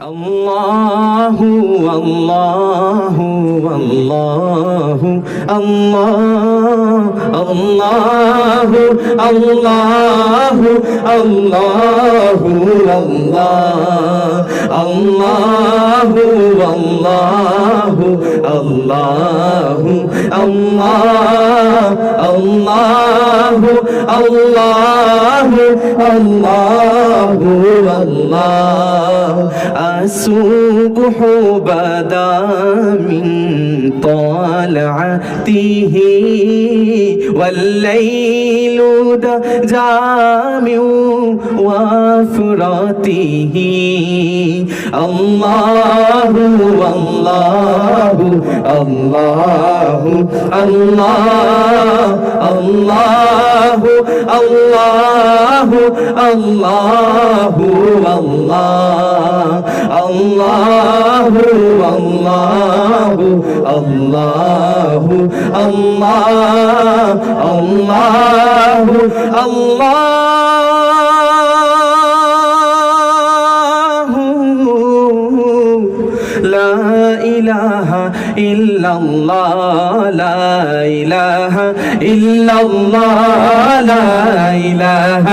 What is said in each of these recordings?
আল্লাহু আল্লাহু আল্লাহু আল্লাহু আল্লাহু আল্লাহু আল্লাহু আল্লাহু আল্লাহু আল্লাহু আল্লাহু আল্লাহু আল্লাহ الصبح بدا من طلعته والليل جامع وفراته الله الله الله الله الله الله الله الله الله الله الله الله الله لا إله إلا الله لا إله إلا الله لا إله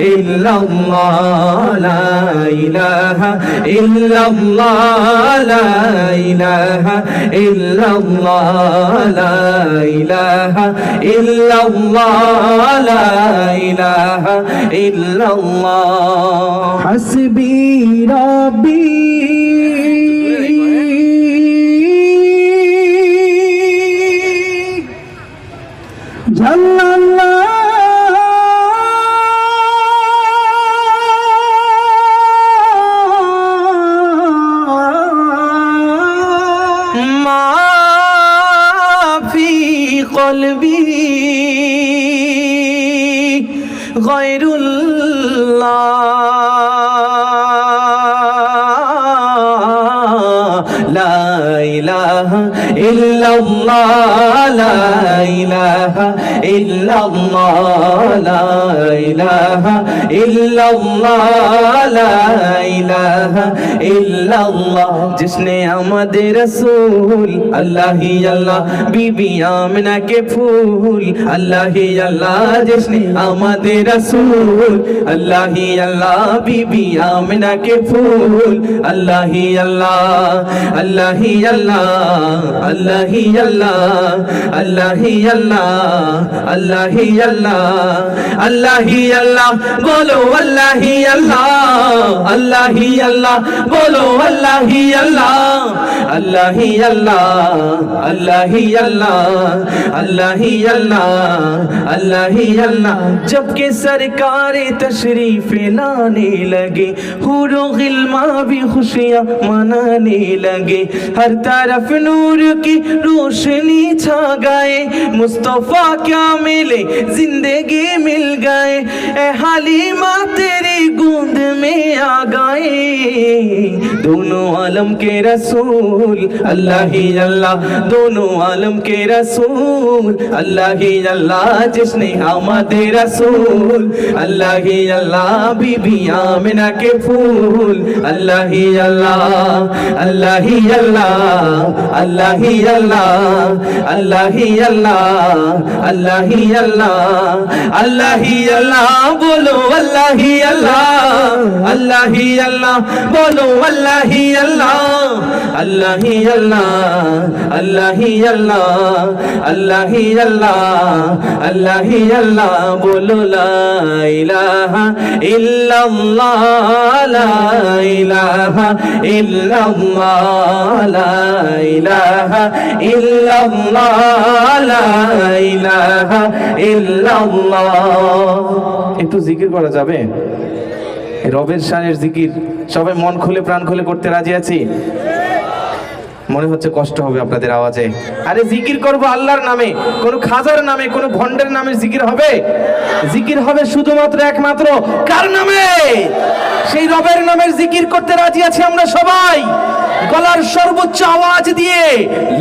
إلا الله لا إله إلا الله لا إله إلا الله لا إله إلا الله لا إله إلا الله حسبي ربي ما في قلبي غير الله لا إله إلا الله لا إله إلا الله لا إله إلا الله لا إله إلا الله जिसने आमदे रसूल अल्लाह ही अल्लाह बीबी आमिना के फूल अल्लाह ही अल्लाह जिसने आमदे रसूल अल्लाह ही अल्लाह बीबी आमिना के फूल अल्लाह ही अल्लाह अल्लाह ही अल्लाह अल्लाह ही अल्लाह अल्लाह ही अल्लाह अल्लाह ही अल्लाह अल्लाह ही अल्लाह बोलो अल्लाह ही अल्लाह अल्लाह ही अल्लाह बोलो अल्लाह ही अल्लाह अल्लाह ही अल्लाह अल्लाह ही अल्लाह अल्लाह ही अल्लाह अल्लाह ही अल्लाह जब के सरकार तशरीफ लाने लगे हुरो गिल्मा भी खुशियां मनाने लगे हर तरफ नूर की रोशनी छा गए मुस्तफा क्या मिले जिंदगी मिल गए ए हालिमा तेरी गूंद में आ गए दोनों आलम के रसूल अल्लाह ही अल्लाह दोनों आलम के रसूल अल्लाह ही अल्लाह जिसने आमदे रसूल अल्लाह ही अल्लाह बीबी आमिना के फूल अल्लाह ही अल्लाह अल्लाह ही अल्लाह अल्लाह ही अल्लाह अल्लाह ही अल्लाह अल्लाह ही अल्लाह अल्लाह ही अल्लाह बोलो अल्लाह ही अल्लाह अल्लाह ही अल्लाह बोलो अल्लाह ही अल्लाह अल्लाह ही अल्लाह अल्लाह ही अल्लाह अल्लाह ही अल्लाह अल्लाह ही अल्लाह बोलो ला इलाहा इल्लल्लाह ला इलाहा इल्लल्लाह ला इलाहा इल्लल्लाह ला इलाहा इल्लल्लाह একটু জিকির করা যাবে রবের শানের জিকির সবাই মন খুলে প্রাণ খুলে করতে রাজি আছি মনে হচ্ছে কষ্ট হবে আপনাদের আওয়াজে আরে জিকির করব আল্লাহর নামে কোন খাজার নামে কোন ভন্ডের নামে জিকির হবে জিকির হবে শুধুমাত্র একমাত্র কার নামে সেই রবের নামের জিকির করতে রাজি আছি আমরা সবাই গলার সর্বোচ্চ আওয়াজ দিয়ে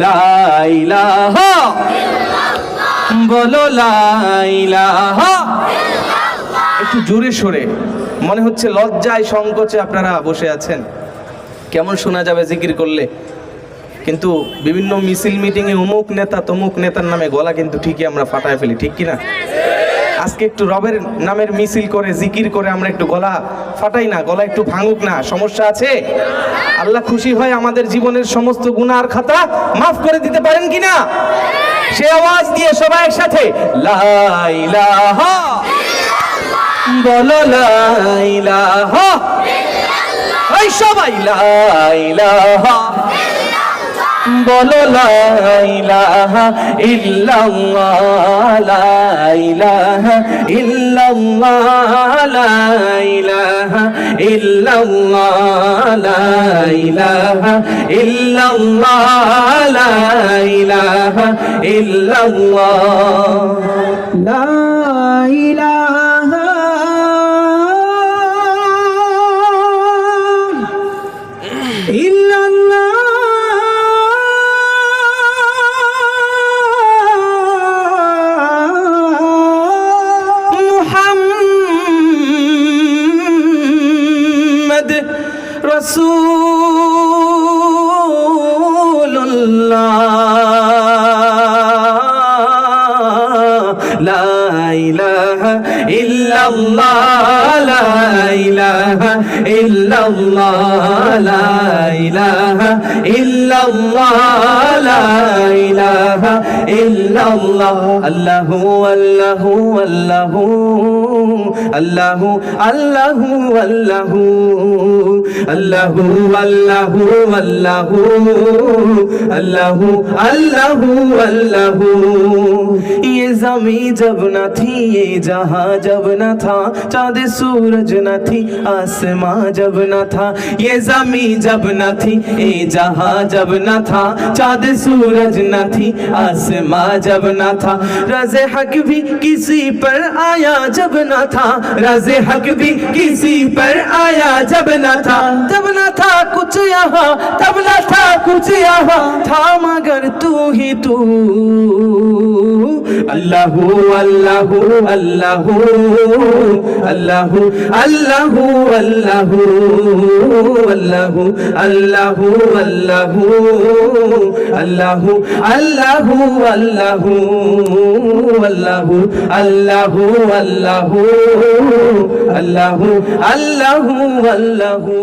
লা ইলাহা ইল্লাল্লাহ বলো লা ইলাহা ইল্লাল্লাহ একটু জোরে সরে মনে হচ্ছে লজ্জায় সংকোচে আপনারা বসে আছেন কেমন শোনা যাবে জিকির করলে, কিন্তু বিভিন্ন মিছিল মিটিংয়ে অমুক নেতা তমুক নেতার নামে গলা কিন্তু ঠিকই আমরা ফাটায় ফেলি, ঠিক কিনা? আজকে একটু রবের নামের মিছিল করে জিকির করে আমরা একটু গলা ফাটাই না, গলা একটু ভাঙুক না, সমস্যা আছে? আল্লাহ খুশি হয় আমাদের জীবনের সমস্ত গুনার খাতা মাফ করে দিতে পারেন কিনা? সে আওয়াজ দিয়ে সবাই একসাথে লা ইলাহা বলো, লা ইলাহা, এই সবাই লা ইলাহা বলো, লা ইলাহা ইল্লাল্লাহ, লা ইলাহা ইল্লাল্লাহ, লা ইলাহা ইল্লাল্লাহ, লা ইলাহা ইল্লাল্লাহ, লা ইলাহা ইল্লাল্লাহ, লা ইলাহা ইল্লাল্লাহ, রাসূলুল্লাহ, লা ইলাহা ইল্লাল্লাহ, লা ইলাহা ইল্লাল্লাহ, লা ইলাহা ইল্লাল্লাহ, লা ইলাহা ইল্লাল্লাহ, আল্লাহু আল্লাহু আল্লাহু আল্লাহু আল্লাহু আল্লাহু আল্লাহু আল্লাহু আল্লাহু আল্লাহু আল্লাহু আল্লাহু। ये ज़मी जब न थी, ये जहां जब न था, चाँद सूरज न थी, आसमां जब न था। ये ज़मी जब न थी, ये जहां जब न था, चाँद सूरज न थी, आसमां जब न था। रज़े हक भी किसी पर आया जब न था, रज़े हक भी किसी पर आया जब न था। जब न था कुछ यहाँ, तब न था कुछ यहाँ, था मगर तू ही तू। अल्लाहु अल्लाहु अल्लाहु अल्लाहु अल्लाहु अल्लाहु अल्लाहु अल्लाहु अल्लाहु अल्लाहु अल्लाहु अल्लाहु अल्लाहु अल्लाहु अल्लाहु अल्लाहु अल्लाहु अल्लाहु।